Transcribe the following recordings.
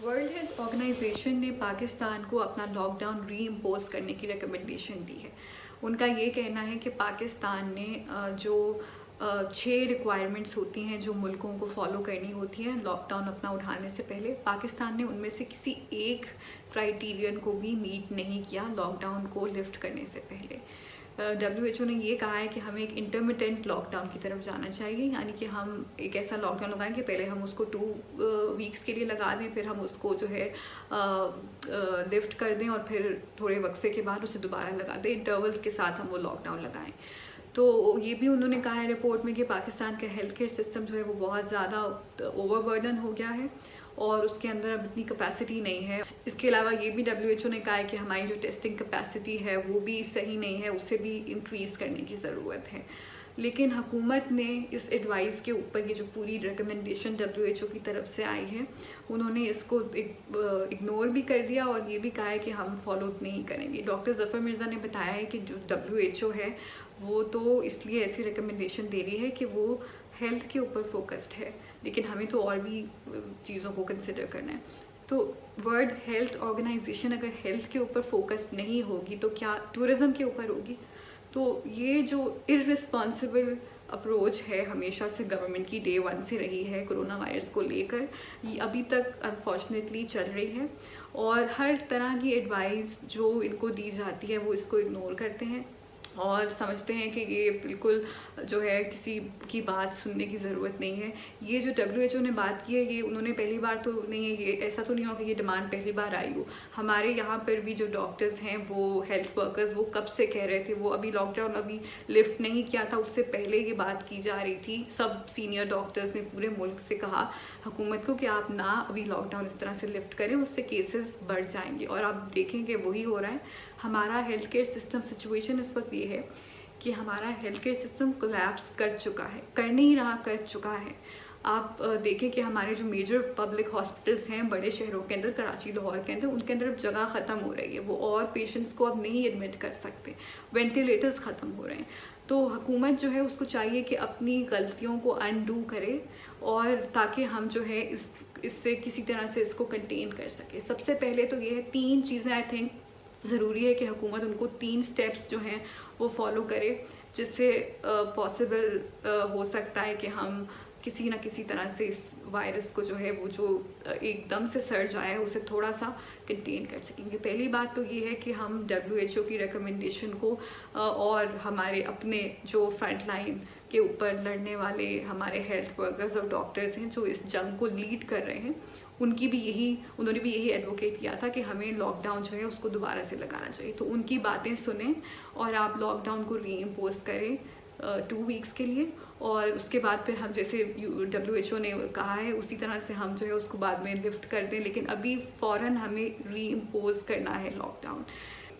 World health organisation ने पाकिस्तान को अपना लॉकडाउन री इम्पोज करने की रिकमेंडेशन दी है। उनका ये कहना है कि पाकिस्तान ने जो 6 रिक्वायरमेंट्स होती हैं जो मुल्कों को फॉलो करनी होती हैं लॉकडाउन अपना उठाने से पहले, पाकिस्तान ने उनमें से किसी एक क्राइटेरियन को भी मीट नहीं किया लॉकडाउन को लिफ्ट करने से पहले। WHO ने ये कहा है कि हमें एक इंटरमिटेंट लॉकडाउन की तरफ जाना चाहिए, यानी कि हम एक ऐसा लॉकडाउन लगाएं कि पहले हम उसको 2 वीक्स के लिए लगा दें, फिर हम उसको जो है लिफ्ट कर दें और फिर थोड़े वक्फे के बाद उसे दोबारा लगा दें, इंटरवल्स के साथ हम वो लॉकडाउन लगाएं। तो ये भी उन्होंने कहा है रिपोर्ट में कि पाकिस्तान का हेल्थ केयर सिस्टम जो है वो बहुत ज़्यादा ओवरबर्डन हो गया है और उसके अंदर अब इतनी कैपेसिटी नहीं है। इसके अलावा ये भी WHO ने कहा है कि हमारी जो टेस्टिंग कैपेसिटी है वो भी सही नहीं है, उसे भी इंक्रीज़ करने की ज़रूरत है। लेकिन हुकूमत ने इस एडवाइस के ऊपर ये जो पूरी रिकमेंडेशन WHO की तरफ से आई है, उन्होंने इसको इग्नोर भी कर दिया और ये भी कहा है कि हम फॉलो नहीं करेंगे। डॉक्टर ज़फ़र मिर्ज़ा ने बताया है कि जो WHO है वो तो इसलिए ऐसी रिकमेंडेशन दे रही है कि वो हेल्थ के ऊपर फोकस्ड है, लेकिन हमें तो और भी चीज़ों को कंसिडर करना है। तो वर्ल्ड हेल्थ ऑर्गेनाइजेशन अगर हेल्थ के ऊपर फोकस्ड नहीं होगी तो क्या टूरिज़्म के ऊपर होगी? तो ये जो इररिस्पॉन्सिबल अप्रोच है हमेशा से गवर्नमेंट की डे 1 से रही है कोरोना वायरस को लेकर, ये अभी तक अनफॉर्चुनेटली चल रही है और हर तरह की एडवाइस जो इनको दी जाती है वो इसको इग्नोर करते हैं और समझते हैं कि ये बिल्कुल जो है किसी की बात सुनने की ज़रूरत नहीं है। ये जो WHO ने बात की है ये उन्होंने पहली बार तो नहीं है, ये ऐसा तो नहीं हो कि ये डिमांड पहली बार आई हो। हमारे यहाँ पर भी जो डॉक्टर्स हैं वो हेल्थ वर्कर्स वो कब से कह रहे थे, वो अभी लॉकडाउन अभी लिफ्ट नहीं किया था उससे पहले ये बात की जा रही थी। सब सीनियर डॉक्टर्स ने पूरे मुल्क से कहा हुकूमत को कि आप ना अभी लॉकडाउन इस तरह से लिफ्ट करें, उससे केसेस बढ़ जाएंगे और आप देखेंगे वही हो रहा है। हमारा हेल्थ केयर सिस्टम सिचुएशन इस वक्त ये है कि हमारा हेल्थ केयर सिस्टम कोलैप्स कर चुका है, कर नहीं रहा, कर चुका है। आप देखें कि हमारे जो मेजर पब्लिक हॉस्पिटल्स हैं बड़े शहरों के अंदर, कराची, लाहौर के अंदर, उनके अंदर अब जगह ख़त्म हो रही है, वो और पेशेंट्स को अब नहीं एडमिट कर सकते, वेंटिलेटर्स ख़त्म हो रहे हैं। तो हुकूमत जो है उसको चाहिए कि अपनी गलतियों को अनडू करे और ताकि हम जो है इससे किसी तरह से इसको कंटेन कर सके। सबसे पहले तो ये है 3 चीज़ें आई थिंक ज़रूरी है कि हुकूमत उनको 3 स्टेप्स जो हैं वो फॉलो करे, जिससे पॉसिबल हो सकता है कि हम किसी ना किसी तरह से इस वायरस को जो है वो जो एकदम से सर्ज आया है उसे थोड़ा सा कंटेन कर सकेंगे। पहली बात तो ये है कि हम WHO की रिकमेंडेशन को और हमारे अपने जो फ्रंट लाइन के ऊपर लड़ने वाले हमारे हेल्थ वर्कर्स और डॉक्टर्स हैं जो इस जंग को लीड कर रहे हैं, उन्होंने भी यही एडवोकेट किया था कि हमें लॉकडाउन जो है उसको दोबारा से लगाना चाहिए। तो उनकी बातें सुने और आप लॉकडाउन को री इम्पोज करें 2 वीक्स के लिए और उसके बाद फिर हम जैसे WHO ने कहा है उसी तरह से हम जो है उसको बाद में लिफ्ट कर दें, लेकिन अभी फ़ौरन हमें री इम्पोज करना है लॉकडाउन।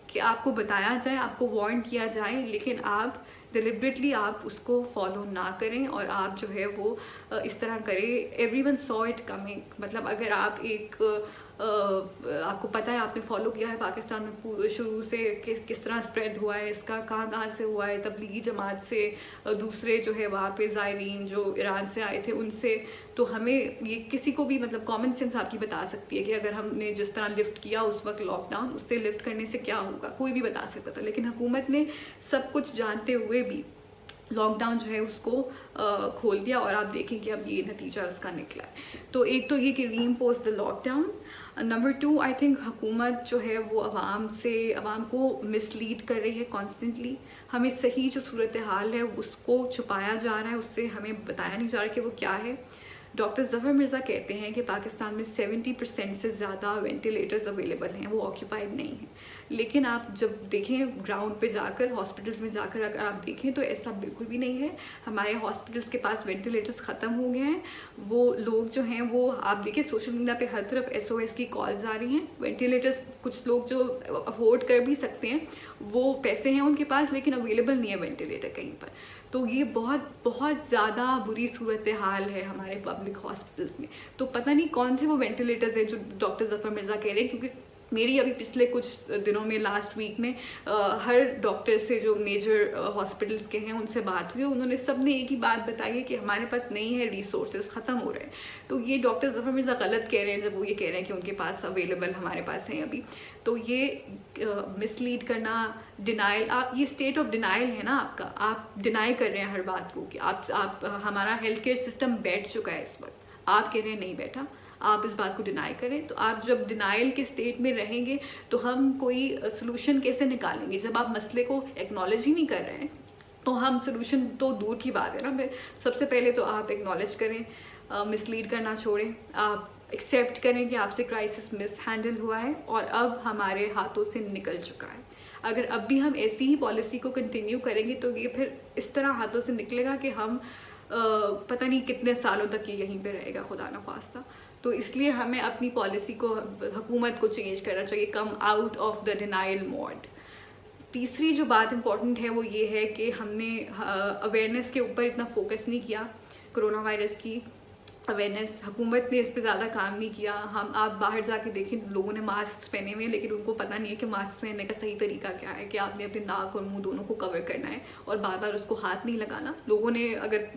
कि आपको बताया जाए, आपको वार्न किया जाए, लेकिन आप डिलिबरेटली आप उसको फॉलो ना करें और आप जो है वो इस तरह करें। एवरीवन सॉ इट कमिंग, मतलब अगर आप आपको पता है, आपने फॉलो किया है पाकिस्तान में पूरे शुरू से किस तरह स्प्रेड हुआ है, इसका कहाँ से हुआ है, तबलीगी जमात से, दूसरे जो है वहाँ पे ज़ायरीन जो ईरान से आए थे उनसे, तो हमें ये किसी को भी मतलब कॉमन सेंस आपकी बता सकती है कि अगर हमने जिस तरह लिफ्ट किया उस वक्त लॉकडाउन, उससे लिफ्ट करने से क्या होगा, कोई भी बता सकता था। लेकिन हुकूमत ने सब कुछ जानते हुए भी लॉकडाउन जो है उसको खोल दिया और आप देखें कि अब ये नतीजा उसका निकला है। तो एक तो ये कि री impose the lockdown. Number 2, I think हुकूमत जो है वो आवाम को मिसलीड कर रही है कॉन्स्टेंटली। हमें सही जो सूरत हाल है उसको छुपाया जा रहा है, उससे हमें बताया नहीं जा रहा कि वो क्या है। डॉक्टर ज़फ़र मिर्ज़ा कहते हैं कि पाकिस्तान में 70% से ज़्यादा वेंटिलेटर्स अवेलेबल हैं, वो ऑक्यूपाइड नहीं हैं। लेकिन आप जब देखें ग्राउंड पे जाकर, हॉस्पिटल्स में जाकर अगर आप देखें तो ऐसा बिल्कुल भी नहीं है। हमारे हॉस्पिटल्स के पास वेंटिलेटर्स ख़त्म हो गए हैं। वो लोग जो हैं वो आप देखिए सोशल मीडिया पे हर तरफ SOS की कॉल्स आ रही हैं। वेंटिलेटर्स कुछ लोग जो अफोर्ड कर भी सकते हैं वो पैसे हैं उनके पास, लेकिन अवेलेबल नहीं है वेंटिलेटर कहीं पर। तो ये बहुत ज़्यादा बुरी सूरत हाल है हमारे पब्लिक हॉस्पिटल्स में। तो पता नहीं कौन से वो वेंटिलेटर्स हैं जो डॉक्टर ज़फ़र मिर्ज़ा कह रहे हैं, क्योंकि मेरी अभी पिछले कुछ दिनों में लास्ट वीक में हर डॉक्टर से जो मेजर हॉस्पिटल्स के हैं उनसे बात हुई, उन्होंने सब ने एक ही बात बताई है कि हमारे पास नहीं है, रिसोर्सेज ख़त्म हो रहे हैं। तो ये डॉक्टर ज़फ़र मिर्ज़ा गलत कह रहे हैं जब वो ये कह रहे हैं कि उनके पास अवेलेबल हमारे पास हैं अभी। तो ये मिसलीड करना, डिनाइल, आप ये स्टेट ऑफ डिनाइल है ना आपका, आप डिनाई कर रहे हैं हर बात को कि आप हमारा हेल्थ केयर सिस्टम बैठ चुका है इस वक्त, आप कह रहे हैं नहीं बैठा, आप इस बात को डिनाई करें। तो आप जब डिनाइल के स्टेट में रहेंगे तो हम कोई सोल्यूशन कैसे निकालेंगे? जब आप मसले को एक्नॉलेज ही नहीं कर रहे हैं तो हम सोल्यूशन तो दूर की बात है ना। फिर सबसे पहले तो आप एक्नॉलेज करें, मिसलीड करना छोड़ें, आप एक्सेप्ट करें कि आपसे क्राइसिस मिस हैंडल हुआ है और अब हमारे हाथों से निकल चुका है। अगर अब भी हम ऐसी ही पॉलिसी को कंटिन्यू करेंगे तो ये फिर इस तरह हाथों से निकलेगा कि हम पता नहीं कितने सालों तक ये यहीं पे रहेगा, खुदा ना खास्ता। तो इसलिए हमें अपनी पॉलिसी को, हुकूमत को चेंज करना चाहिए, come out of the denial mode. तीसरी जो बात इम्पॉर्टेंट है वो ये है कि हमने अवेयरनेस के ऊपर इतना फोकस नहीं किया। कोरोना वायरस की अवेयरनेस, हुकूमत ने इस पर ज़्यादा काम नहीं किया। आप बाहर जाके देखें, लोगों ने मास्क पहने हुए हैं लेकिन उनको पता नहीं है कि मास्क पहनने का सही तरीका क्या है, कि आपने अपने नाक और मुंह दोनों को कवर करना है और बार बार उसको हाथ नहीं लगाना। लोगों ने अगर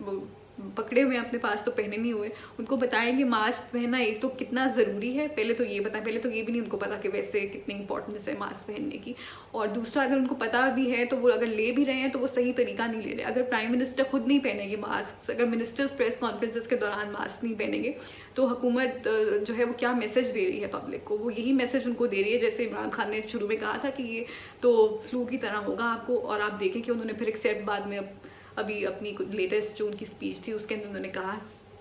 पकड़े हुए हैं अपने पास तो पहने नहीं हुए, उनको बताएं कि मास्क पहनना एक तो कितना ज़रूरी है, पहले तो ये बताएं। पहले तो ये भी नहीं उनको पता कि वैसे कितनी इंपॉर्टेंस है मास्क पहनने की, और दूसरा अगर उनको पता भी है तो वो अगर ले भी रहे हैं तो वो सही तरीका नहीं ले रहे। अगर प्राइम मिनिस्टर खुद नहीं पहनेंगे मास्क, अगर मिनिस्टर्स प्रेस कॉन्फ्रेंसेस के दौरान मास्क नहीं पहनेंगे तो हुकूमत जो है वो क्या मैसेज दे रही है पब्लिक को? वो यही मैसेज उनको दे रही है जैसे इमरान खान ने शुरू में कहा था कि ये तो फ्लू की तरह होगा आपको, और आप देखें कि उन्होंने फिर एक्सेप्ट बाद में अभी अपनी लेटेस्ट जो उनकी स्पीच थी उसके अंदर उन्होंने कहा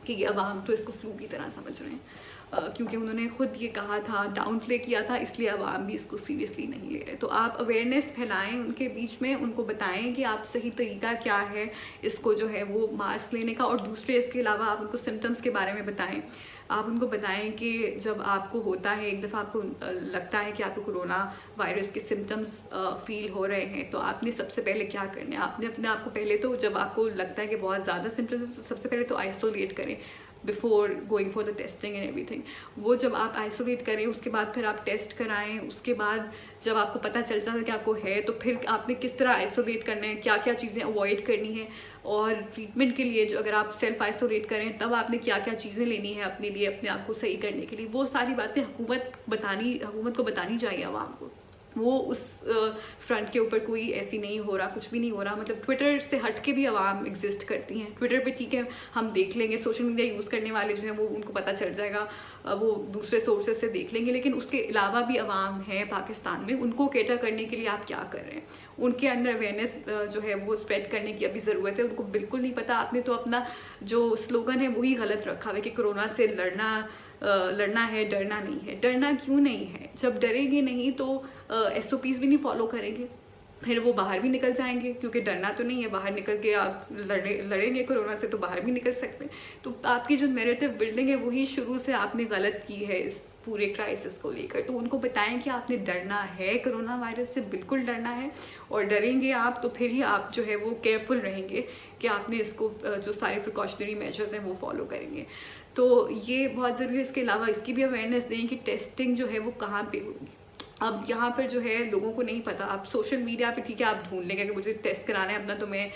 कि ये अवाम तो इसको फ्लू की तरह समझ रहे हैं, क्योंकि उन्होंने खुद ये कहा था, डाउन प्ले किया था, इसलिए अवाम भी इसको सीरियसली नहीं ले रहे। तो आप अवेयरनेस फैलाएं उनके बीच में, उनको बताएं कि आप सही तरीका क्या है इसको जो है वो मास्क लेने का, और दूसरे इसके अलावा आप उनको सिम्टम्स के बारे में बताएं। आप उनको बताएं कि जब आपको होता है, एक दफ़ा आपको लगता है कि आपको कोरोना वायरस के सिम्टम्स फील हो रहे हैं तो आपने सबसे पहले क्या करना है। आपने अपने आप को पहले तो, जब आपको लगता है कि बहुत ज़्यादा सिम्टम्स, तो सबसे पहले तो आइसोलेट करें before going for the testing and everything. वो जब आप आइसोलेट करें उसके बाद फिर आप टेस्ट कराएं। उसके बाद जब आपको पता चल जाता है कि आपको है तो फिर आपने किस तरह आइसोलेट करना है, क्या क्या चीज़ें अवॉइड करनी है, और ट्रीटमेंट के लिए जो अगर आप सेल्फ आइसोलेट करें तब आपने क्या क्या चीज़ें लेनी है अपने लिए, अपने आप को सही करने के लिए। वो सारी बातें हुकूमत को बतानी चाहिए आवाम को। वो उस फ्रंट के ऊपर कोई ऐसी नहीं हो रहा, कुछ भी नहीं हो रहा। मतलब ट्विटर से हट के भी आवाम एग्जिस्ट करती हैं। ट्विटर पे ठीक है हम देख लेंगे, सोशल मीडिया यूज़ करने वाले जो हैं वो उनको पता चल जाएगा, वो दूसरे सोर्सेज से देख लेंगे, लेकिन उसके अलावा भी आवाम है पाकिस्तान में, उनको कैटर करने के लिए आप क्या कर रहे हैं? उनके अंदर अवेयरनेस जो है वो स्प्रेड करने की अभी ज़रूरत है। उनको बिल्कुल नहीं पता। आपने तो अपना जो स्लोगन है वही गलत रखा हुआ है कि कोरोना से लड़ना है, डरना नहीं है। डरना क्यों नहीं है? जब डरेंगे नहीं तो SOPs भी नहीं फॉलो करेंगे, फिर वो बाहर भी निकल जाएंगे, क्योंकि डरना तो नहीं है। बाहर निकल के आप लड़ेंगे कोरोना से तो बाहर भी निकल सकते हैं। तो आपकी जो नैरेटिव बिल्डिंग है वही शुरू से आपने गलत की है इस पूरे क्राइसिस को लेकर। तो उनको बताएं कि आपने डरना है, कोरोना वायरस से बिल्कुल डरना है, और डरेंगे आप तो फिर ही आप जो है वो केयरफुल रहेंगे कि आपने इसको जो सारे प्रिकॉशनरी मेजर्स हैं वो फॉलो करेंगे। तो ये बहुत ज़रूरी है। इसके अलावा इसकी भी अवेयरनेस दें कि टेस्टिंग जो है वो कहाँ पे होगी। अब यहाँ पर जो है लोगों को नहीं पता। आप सोशल मीडिया पे ठीक है आप ढूंढ लेंगे कि मुझे टेस्ट कराना है अपना, तो मैं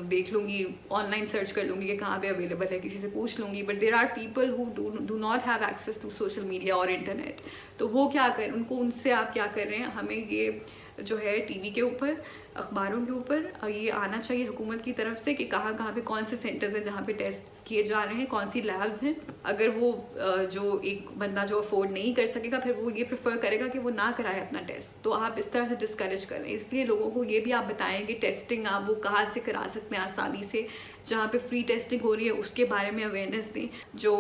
देख लूँगी, ऑनलाइन सर्च कर लूँगी कि कहाँ पे अवेलेबल है, किसी से पूछ लूँगी। But there are people who do not have access to social media और इंटरनेट। तो वो क्या करें? उनसे आप क्या कर रहे हैं? हमें ये जो है टीवी के ऊपर, अखबारों के ऊपर ये आना चाहिए हुकूमत की तरफ से कि कहाँ कहाँ पे कौन से सेंटर्स हैं जहाँ पे टेस्ट किए जा रहे हैं, कौन सी लैब्स हैं। अगर वो जो एक बंदा जो अफोर्ड नहीं कर सकेगा फिर वो ये प्रेफर करेगा कि वो ना कराए अपना टेस्ट, तो आप इस तरह से डिस्करेज करें। इसलिए लोगों को ये भी आप बताएं कि टेस्टिंग आप वो कहाँ से करा सकते हैं आसानी से, जहाँ पे फ्री टेस्टिंग हो रही है उसके बारे में अवेयरनेस दें। जो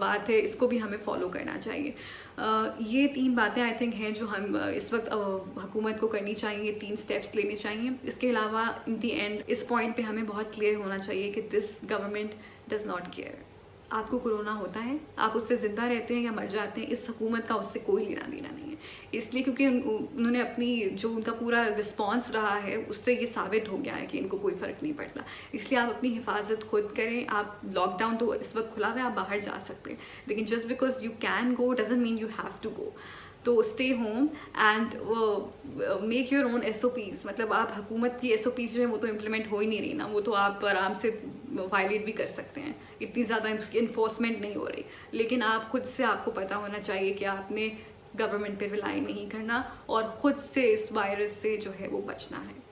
बात है इसको भी हमें फॉलो करना चाहिए। ये 3 बातें आई थिंक हैं जो हम इस वक्त हुकूमत को करनी चाहिए, 3 स्टेप्स लेने चाहिए। इसके अलावा इन दी एंड इस पॉइंट पे हमें बहुत क्लियर होना चाहिए कि this government does not care. आपको कोरोना होता है, आप उससे ज़िंदा रहते हैं या मर जाते हैं, इस हुकूमत का उससे कोई लेना देना नहीं है। इसलिए क्योंकि उन्होंने अपनी जो उनका पूरा रिस्पॉन्स रहा है उससे ये साबित हो गया है कि इनको कोई फ़र्क नहीं पड़ता। इसलिए आप अपनी हिफाजत खुद करें। आप लॉकडाउन तो इस वक्त खुला हुआ है, आप बाहर जा सकते हैं, लेकिन just because you can go doesn't mean you have to go. तो stay home and make your own SOPs। मतलब आप हुकूमत की SOPs जो है वो तो इम्प्लीमेंट हो ही नहीं रही ना, वो तो आप आराम से वायलेट भी कर सकते हैं, इतनी ज़्यादा उसकी इन्फोर्समेंट नहीं हो रही। लेकिन आप खुद से, आपको पता होना चाहिए कि आपने गवर्नमेंट पे रिलाई नहीं करना और ख़ुद से इस वायरस से जो है वो बचना है।